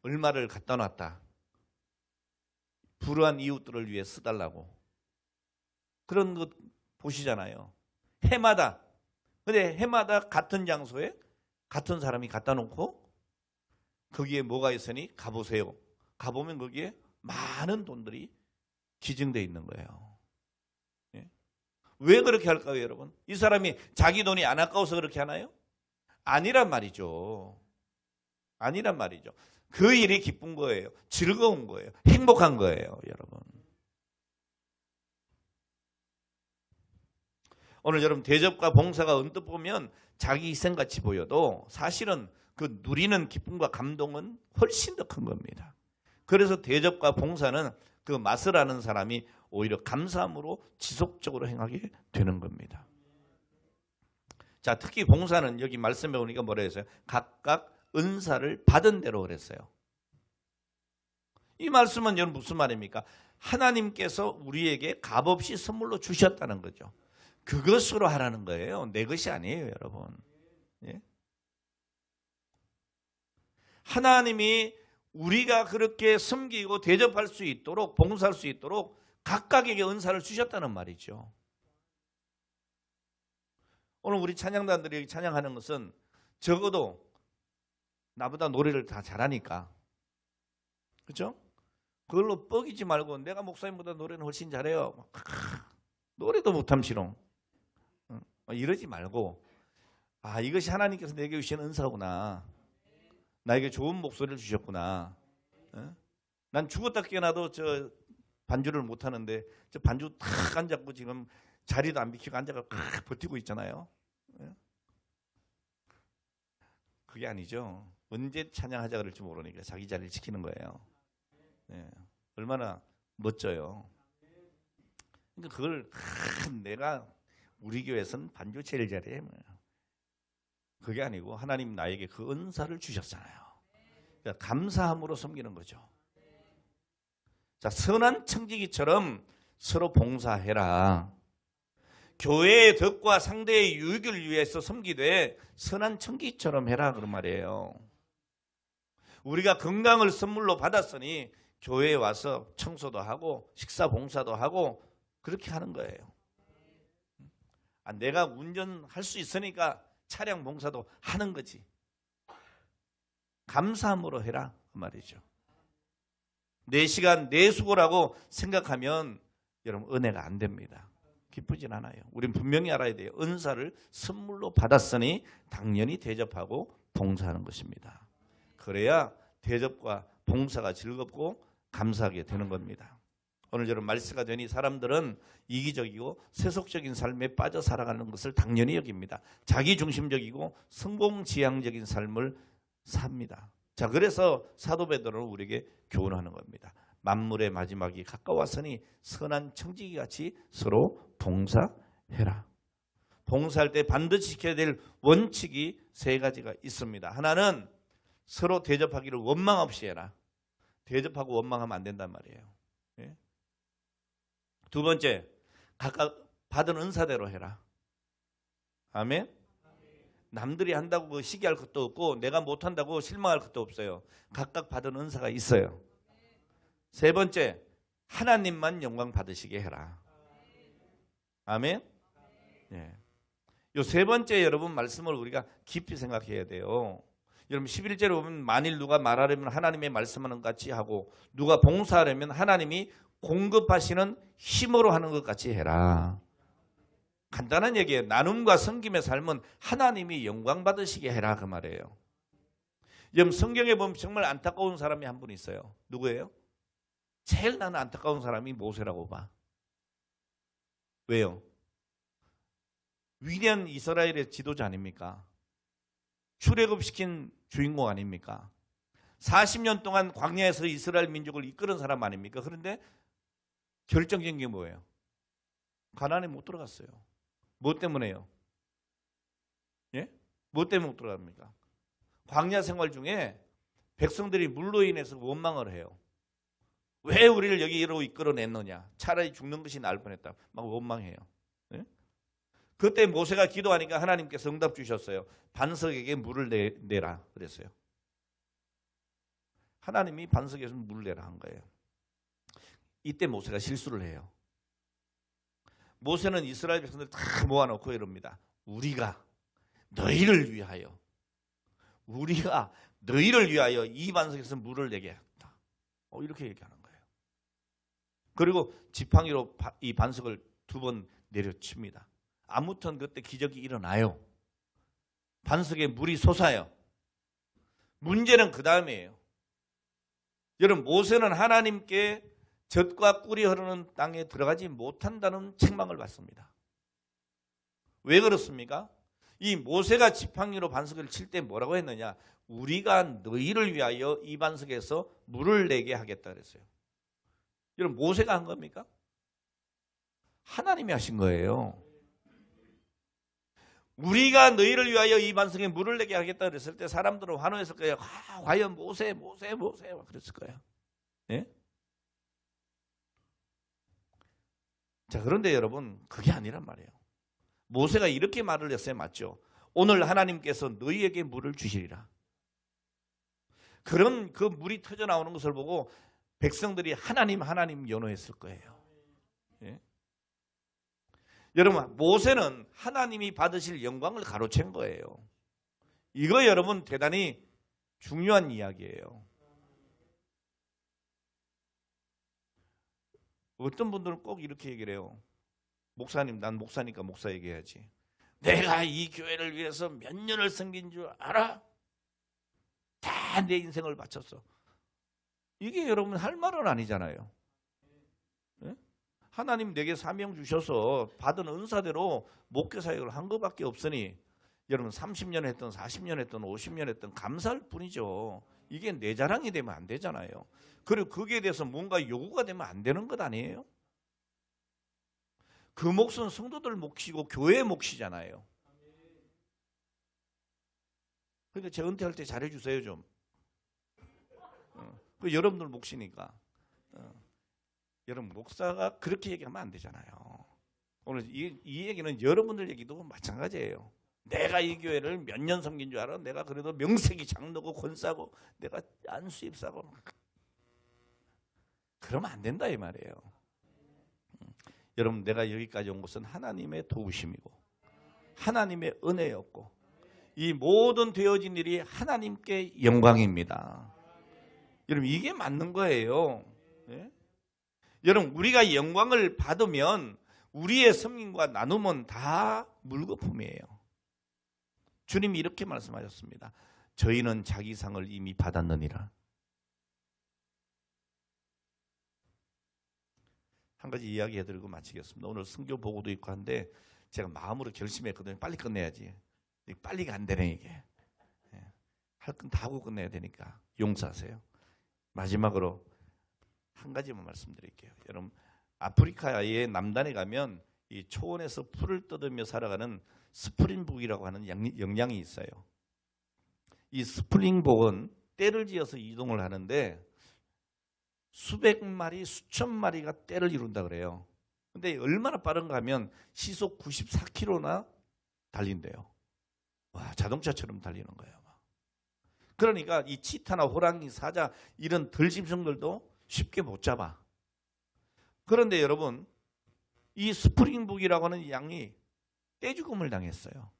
얼마를 갖다 놨다. 불우한 이웃들을 위해 쓰달라고. 그런 것 보시잖아요. 해마다. 근데 해마다 같은 장소에 같은 사람이 갖다 놓고 거기에 뭐가 있으니 가보세요. 가보면 거기에 많은 돈들이 기증되어 있는 거예요. 예? 왜 그렇게 할까요, 여러분? 이 사람이 자기 돈이 안 아까워서 그렇게 하나요? 아니란 말이죠. 아니란 말이죠. 그 일이 기쁜 거예요. 즐거운 거예요. 행복한 거예요, 여러분. 오늘 여러분 대접과 봉사가 언뜻 보면 자기 희생같이 보여도 사실은 그 누리는 기쁨과 감동은 훨씬 더 큰 겁니다. 그래서 대접과 봉사는 그 맛을 아는 사람이 오히려 감사함으로 지속적으로 행하게 되는 겁니다. 자, 특히 봉사는 여기 말씀해 보니까 뭐라 했어요? 각각 은사를 받은 대로 그랬어요. 이 말씀은 여러분 무슨 말입니까? 하나님께서 우리에게 값없이 선물로 주셨다는 거죠. 그것으로 하라는 거예요. 내 것이 아니에요, 여러분. 예? 하나님이 우리가 그렇게 섬기고 대접할 수 있도록 봉사할 수 있도록 각각에게 은사를 주셨다는 말이죠. 오늘 우리 찬양단들이 찬양하는 것은 적어도 나보다 노래를 다 잘하니까, 그렇죠? 그걸로 뻐기지 말고 내가 목사님보다 노래는 훨씬 잘해요. 노래도 못함시롱. 이러지 말고, 아, 이것이 하나님께서 내게 주신 은사구나. 나에게 좋은 목소리를 주셨구나. 난 죽었다 깨어나도 저 반주를 못하는데 저 반주 탁 앉았고 지금 자리도 안 비키고 앉아서 버티고 있잖아요. 그게 아니죠. 언제 찬양하자 그럴지 모르니까 자기 자리를 지키는 거예요. 네. 얼마나 멋져요. 그러니까 그걸 내가 우리 교회에서는 반주 제일 잘해. 그게 아니고 하나님 나에게 그 은사를 주셨잖아요. 그러니까 감사함으로 섬기는 거죠. 자, 선한 청지기처럼 서로 봉사해라. 교회의 덕과 상대의 유익을 위해서 섬기되 선한 청지기처럼 해라 그런 말이에요. 우리가 건강을 선물로 받았으니 교회에 와서 청소도 하고 식사 봉사도 하고 그렇게 하는 거예요. 내가 운전할 수 있으니까 차량 봉사도 하는 거지. 감사함으로 해라 그 말이죠. 내 시간 내 수고라고 생각하면 여러분 은혜가 안 됩니다. 기쁘진 않아요. 우린 분명히 알아야 돼요. 은사를 선물로 받았으니 당연히 대접하고 봉사하는 것입니다. 그래야 대접과 봉사가 즐겁고 감사하게 되는 겁니다. 오늘 여러분 말세가 되니 사람들은 이기적이고 세속적인 삶에 빠져 살아가는 것을 당연히 여깁니다. 자기중심적이고 성공지향적인 삶을 삽니다. 자, 그래서 사도 베드로는 우리에게 교훈하는 겁니다. 만물의 마지막이 가까웠으니 선한 청지기같이 서로 봉사해라. 봉사할 때 반드시 지켜야 될 원칙이 세 가지가 있습니다. 하나는 서로 대접하기를 원망 없이 해라. 대접하고 원망하면 안 된단 말이에요. 예? 두 번째, 각각 받은 은사대로 해라. 아멘? 남들이 한다고 그 시기할 것도 없고 내가 못한다고 실망할 것도 없어요. 각각 받은 은사가 있어요. 세 번째, 하나님만 영광 받으시게 해라. 아멘? 예. 요 세 번째 여러분 말씀을 우리가 깊이 생각해야 돼요. 여러분 11절에 보면 만일 누가 말하려면 하나님의 말씀하는 것 같이 하고 누가 봉사하려면 하나님이 공급하시는 힘으로 하는 것 같이 해라. 간단한 얘기예요. 나눔과 섬김의 삶은 하나님이 영광 받으시게 해라 그 말이에요. 여러분 성경에 보면 정말 안타까운 사람이 한 분 있어요. 누구예요? 제일 나는 안타까운 사람이 모세라고 봐. 왜요? 위대한 이스라엘의 지도자 아닙니까? 출애굽시킨 주인공 아닙니까? 40년 동안 광야에서 이스라엘 민족을 이끄는 사람 아닙니까? 그런데 결정적인 게 뭐예요? 가나안에 못 들어갔어요. 뭐 때문에요? 예? 뭐 때문에 못 들어갑니까? 광야 생활 중에 백성들이 물로 인해서 원망을 해요. 왜 우리를 여기로 이끌어냈느냐? 차라리 죽는 것이 나을 뻔했다. 막 원망해요. 네? 그때 모세가 기도하니까 하나님께서 응답 주셨어요. 반석에게 물을 내라 그랬어요. 하나님이 반석에서 물을 내라 한 거예요. 이때 모세가 실수를 해요. 모세는 이스라엘 백성들 다 모아놓고 이럽니다. 우리가 너희를 위하여 이 반석에서 물을 내게 했다. 이렇게 얘기하는 거예요. 그리고 지팡이로 이 반석을 2번 내려칩니다. 아무튼 그때 기적이 일어나요. 반석에 물이 솟아요. 문제는 그 다음이에요. 여러분, 모세는 하나님께 젖과 꿀이 흐르는 땅에 들어가지 못한다는 책망을 받습니다. 왜 그렇습니까? 이 모세가 지팡이로 반석을 칠 때 뭐라고 했느냐? 우리가 너희를 위하여 이 반석에서 물을 내게 하겠다 그랬어요. 여러분, 모세가 한 겁니까? 하나님이 하신 거예요. 우리가 너희를 위하여 이 반석에 물을 내게 하겠다 그랬을 때 사람들은 환호했을 거예요. 과연 모세 그랬을 거예요. 예? 자, 그런데 여러분, 그게 아니란 말이에요. 모세가 이렇게 말을 했어요. 맞죠? 오늘 하나님께서 너희에게 물을 주시리라. 그런 그 물이 터져 나오는 것을 보고 백성들이 하나님 연호했을 거예요. 예? 여러분, 모세는 하나님이 받으실 영광을 가로챈 거예요. 이거 여러분 대단히 중요한 이야기예요. 어떤 분들은 꼭 이렇게 얘기를 해요. 목사님, 난 목사니까 목사 얘기해야지. 내가 이 교회를 위해서 몇 년을 섬긴 줄 알아? 다 내 인생을 바쳤어. 이게 여러분 할 말은 아니잖아요. 네? 하나님 내게 사명 주셔서 받은 은사대로 목회 사역을 한 것밖에 없으니 여러분 30년 했던 40년 했던 50년 했던 감사할 뿐이죠. 이게 내 자랑이 되면 안 되잖아요. 그리고 거기에 대해서 뭔가 요구가 되면 안 되는 것 아니에요? 그 몫은 성도들 몫이고 교회의 몫이잖아요. 그러니까 제 은퇴할 때 잘해주세요 좀. 그 여러분들 몫이니까. 여러분 목사가 그렇게 얘기하면 안 되잖아요. 오늘 이 얘기는 여러분들 얘기도 마찬가지예요. 내가 이 교회를 몇 년 섬긴 줄 알아? 내가 그래도 명색이 장로고 권사고 내가 안수입사고 그러면 안 된다 이 말이에요. 여러분, 내가 여기까지 온 것은 하나님의 도우심이고 하나님의 은혜였고 이 모든 되어진 일이 하나님께 영광입니다. 여러분, 이게 맞는 거예요. 네? 여러분, 우리가 영광을 받으면 우리의 섬김과 나눔은 다 물거품이에요. 주님이 이렇게 말씀하셨습니다. 저희는 자기 상을 이미 받았느니라. 한 가지 이야기해드리고 마치겠습니다. 오늘 성교 보고도 있고 한데 제가 마음으로 결심했거든요. 빨리 끝내야지. 빨리가 안 되네 이게. 할 건 다 하고 끝내야 되니까 용서하세요. 마지막으로 한 가지만 말씀드릴게요. 여러분, 아프리카의 남단에 가면 이 초원에서 풀을 뜯으며 살아가는 스프링복이라고 하는 영양이 있어요. 이 스프링복은 떼를 지어서 이동을 하는데 수백 마리, 수천 마리가 떼를 이룬다 그래요. 근데 얼마나 빠른가 하면 시속 94km나 달린대요. 와, 자동차처럼 달리는 거예요. 그러니까 이 치타나 호랑이, 사자 이런 들짐승들도 쉽게 못 잡아. 그런데 여러분, 이 스프링북이라고 하는 양이 떼죽음을 당했어요.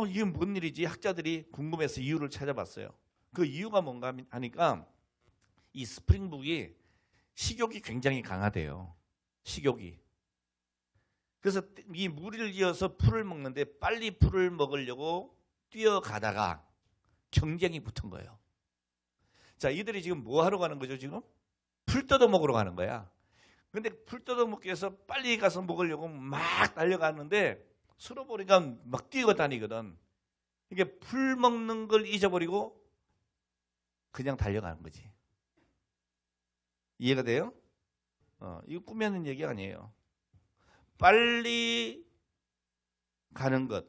이게 뭔 일이지? 학자들이 궁금해서 이유를 찾아봤어요. 그 이유가 뭔가 하니까 이 스프링북이 식욕이 굉장히 강하대요. 식욕이. 그래서 이 무리를 지어서 풀을 먹는데 빨리 풀을 먹으려고 뛰어가다가 경쟁이 붙은 거예요. 자, 이들이 지금 뭐 하러 가는 거죠, 지금? 풀 뜯어 먹으러 가는 거야. 근데 풀 뜯어 먹기 위해서 빨리 가서 먹으려고 막 달려가는데 서로 보니까 막 뛰어다니거든. 이게 풀 먹는 걸 잊어버리고 그냥 달려가는 거지. 이해가 돼요? 이거 꾸며낸 얘기 아니에요. 빨리 가는 것,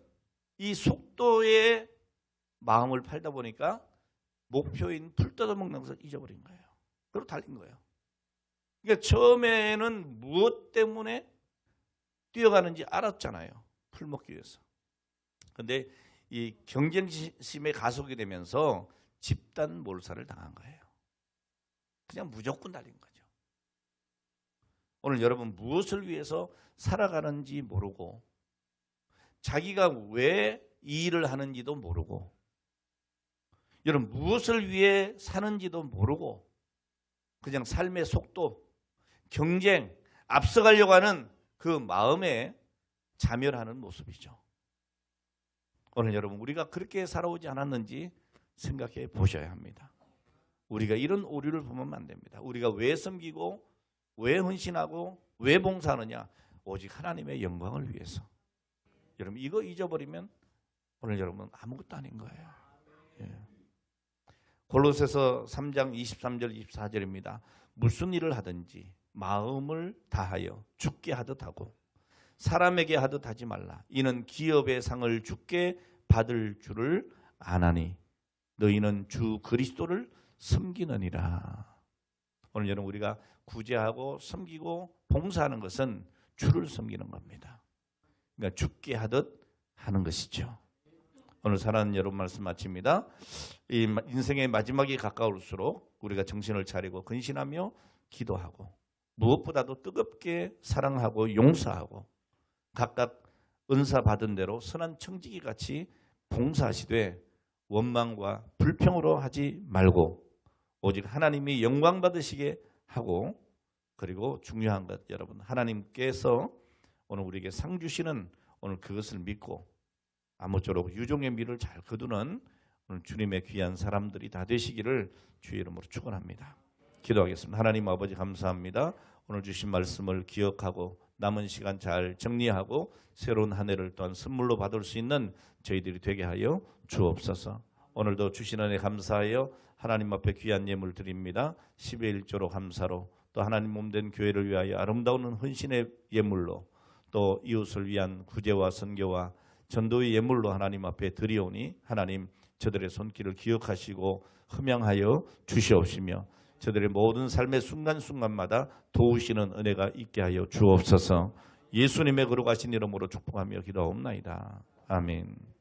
이 속도에 마음을 팔다 보니까 목표인 풀 뜯어먹는 것을 잊어버린 거예요. 그리고 달린 거예요. 그러니까 처음에는 무엇 때문에 뛰어가는지 알았잖아요. 풀 먹기 위해서. 근데 이 경쟁심에 가속이 되면서 집단 몰살을 당한 거예요. 그냥 무조건 달린 거죠. 오늘 여러분 무엇을 위해서 살아가는지 모르고 자기가 왜 이 일을 하는지도 모르고 여러분 무엇을 위해 사는지도 모르고 그냥 삶의 속도, 경쟁, 앞서가려고 하는 그 마음에 자멸하는 모습이죠. 오늘 여러분 우리가 그렇게 살아오지 않았는지 생각해 보셔야 합니다. 우리가 이런 오류를 보면 안 됩니다. 우리가 왜 섬기고 왜 헌신하고 왜 봉사하느냐? 오직 하나님의 영광을 위해서. 여러분 이거 잊어버리면 오늘 여러분 아무것도 아닌 거예요. 예. 골로새서 3장 23절 24절입니다. 무슨 일을 하든지 마음을 다하여 주께 하듯 하고 사람에게 하듯 하지 말라. 이는 기업의 상을 주께 받을 줄을 아나니 너희는 주 그리스도를 섬기느니라. 오늘 여러분 우리가 구제하고 섬기고 봉사하는 것은 주를 섬기는 겁니다. 그러니까 주께 하듯 하는 것이죠. 오늘 사랑하는 여러분 말씀 마칩니다. 이 인생의 마지막이 가까울수록 우리가 정신을 차리고 근신하며 기도하고 무엇보다도 뜨겁게 사랑하고 용서하고 각각 은사 받은 대로 선한 청지기 같이 봉사하시되 원망과 불평으로 하지 말고 오직 하나님이 영광 받으시게 하고 그리고 중요한 것 여러분 하나님께서 오늘 우리에게 상 주시는 오늘 그것을 믿고 아무쪼록 유종의 미를 잘 거두는 오늘 주님의 귀한 사람들이 다 되시기를 주의 이름으로 축원합니다. 기도하겠습니다. 하나님 아버지 감사합니다. 오늘 주신 말씀을 기억하고 남은 시간 잘 정리하고 새로운 한 해를 또한 선물로 받을 수 있는 저희들이 되게 하여 주옵소서. 오늘도 주신 은혜 감사하여 하나님 앞에 귀한 예물 드립니다. 10의 1조로 감사로 또 하나님 몸된 교회를 위하여 아름다운 헌신의 예물로 또 이웃을 위한 구제와 선교와 전도의 예물로 하나님 앞에 드리오니 하나님 저들의 손길을 기억하시고 흠양하여 주시옵시며 저들의 모든 삶의 순간순간마다 도우시는 은혜가 있게 하여 주옵소서. 예수님의 거룩하신 이름으로 축복하며 기도하옵나이다. 아멘.